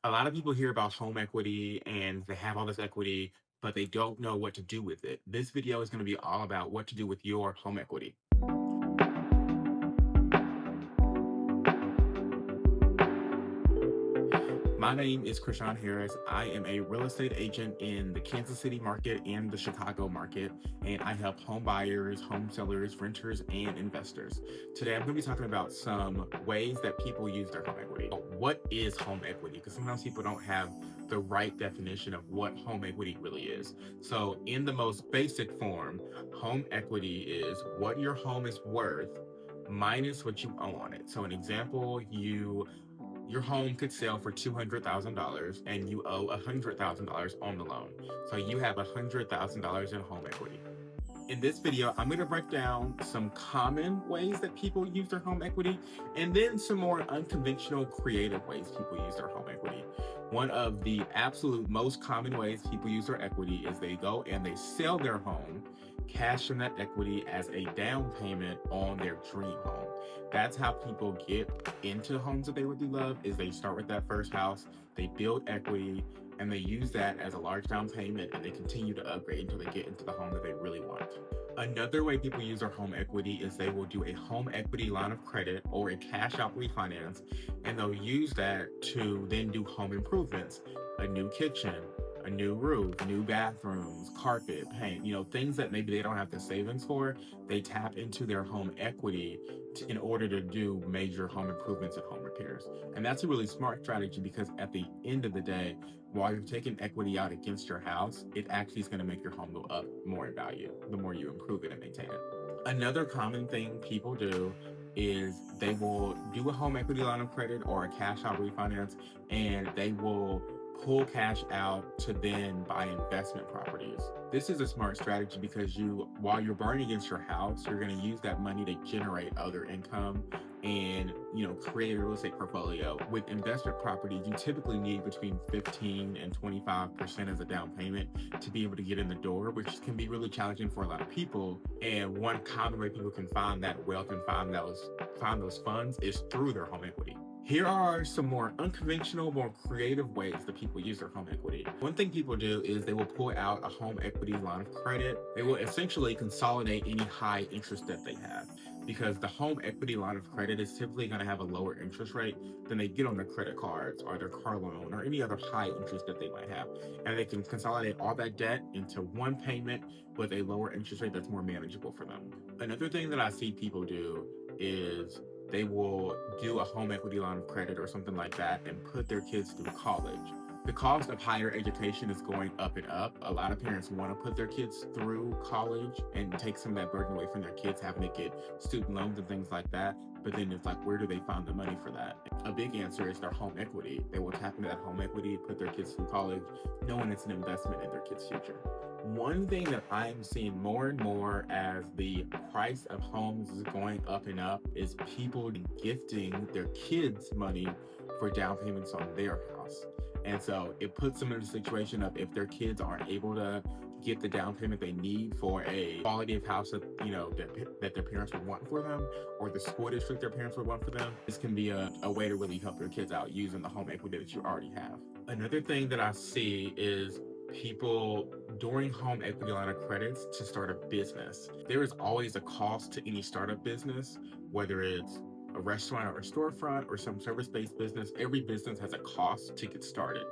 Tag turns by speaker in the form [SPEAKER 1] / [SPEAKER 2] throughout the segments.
[SPEAKER 1] A lot of people hear about home equity and they have all this equity, but they don't know what to do with it. This video is going to be all about what to do with your home equity. My name is Krishon Harris. I am a real estate agent in the Kansas City market and the Chicago market, and I help home buyers, home sellers, renters, and investors. Today, I'm going to be talking about some ways that people use their home equity. What is home equity? Because sometimes people don't have the right definition of what home equity really is. So, in the most basic form, home equity is what your home is worth minus what you owe on it. So, an example, your home could sell for $200,000 and you owe $100,000 on the loan. So you have $100,000 in home equity. In this video, I'm going to break down some common ways that people use their home equity and then some more unconventional, creative ways people use their home equity. One of the absolute most common ways people use their equity is they go and they sell their home, cash in that equity as a down payment on their dream home. That's how people get into homes that they really love, is they start with that first house, they build equity, and they use that as a large down payment, and they continue to upgrade until they get into the home that they really want. Another way people use their home equity is they will do a home equity line of credit or a cash out refinance, and they'll use that to then do home improvements, a new kitchen, a new roof, new bathrooms, carpet, paint, things that maybe they don't have the savings for. They tap into their home equity in order to do major home improvements and home repairs. And that's a really smart strategy because at the end of the day, while you're taking equity out against your house, it actually is going to make your home go up more in value the more you improve it and maintain it. Another common thing people do is they will do a home equity line of credit or a cash out refinance, and they will pull cash out to then buy investment properties. This is a smart strategy because while you're borrowing against your house, you're going to use that money to generate other income and create a real estate portfolio. With investment properties, you typically need between 15 and 25% as a down payment to be able to get in the door, which can be really challenging for a lot of people. And one common way people can find that wealth and find those funds is through their home equity. Here are some more unconventional, more creative ways that people use their home equity. One thing people do is they will pull out a home equity line of credit. They will essentially consolidate any high interest that they have, because the home equity line of credit is typically going to have a lower interest rate than they get on their credit cards or their car loan or any other high interest that they might have. And they can consolidate all that debt into one payment with a lower interest rate that's more manageable for them. Another thing that I see people do is they will do a home equity line of credit or something like that and put their kids through college. The cost of higher education is going up and up. A lot of parents want to put their kids through college and take some of that burden away from their kids having to get student loans and things like that. But then it's like, where do they find the money for that? A big answer is their home equity. They will tap into that home equity, put their kids through college, knowing it's an investment in their kids' future. One thing that I'm seeing more and more as the price of homes is going up and up is people gifting their kids money for down payments on their house. And so it puts them in a situation of, if their kids aren't able to get the down payment they need for a quality of house that their parents would want for them, or the school district their parents would want for them, this can be a way to really help your kids out using the home equity that you already have. Another thing that I see is people during home equity line of credits to start a business. There is always a cost to any startup business, whether it's a restaurant or a storefront or some service-based business. Every business has a cost to get started,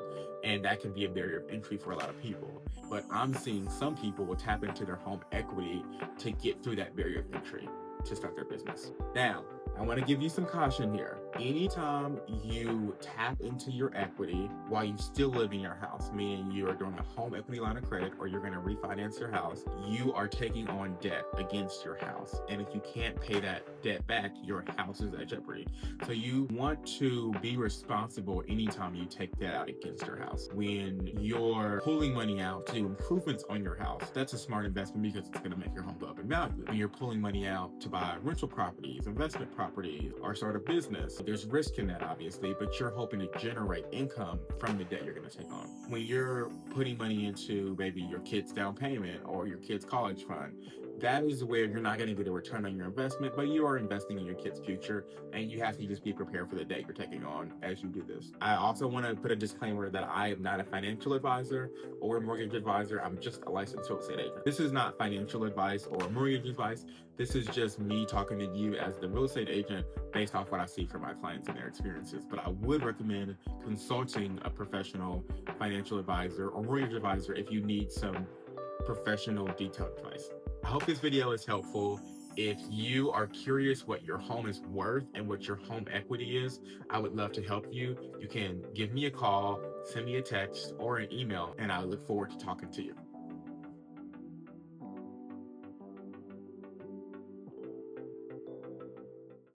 [SPEAKER 1] and that can be a barrier of entry for a lot of people. But I'm seeing some people will tap into their home equity to get through that barrier of entry to start their business. Now, I want to give you some caution here. Anytime you tap into your equity while you still live in your house, meaning you are doing a home equity line of credit or you're going to refinance your house, you are taking on debt against your house. And if you can't pay that debt back, your house is at jeopardy. So you want to be responsible anytime you take debt out against your house. When you're pulling money out to do improvements on your house, that's a smart investment because it's going to make your home go up in value. When you're pulling money out to buy rental properties, investment properties, or start a business, there's risk in that, obviously, but you're hoping to generate income from the debt you're going to take on. When you're putting money into maybe your kid's down payment or your kid's college fund, that is where you're not going to get a return on your investment, but you are investing in your kid's future, and you have to just be prepared for the debt you're taking on as you do this. I also want to put a disclaimer that I am not a financial advisor or a mortgage advisor. I'm just a licensed real estate agent. This is not financial advice or mortgage advice. This is just me talking to you as the real estate agent based off what I see from my clients and their experiences. But I would recommend consulting a professional financial advisor or mortgage advisor if you need some professional detailed advice. I hope this video is helpful. If you are curious what your home is worth and what your home equity is, I would love to help you. You can give me a call, send me a text, or an email, and I look forward to talking to you.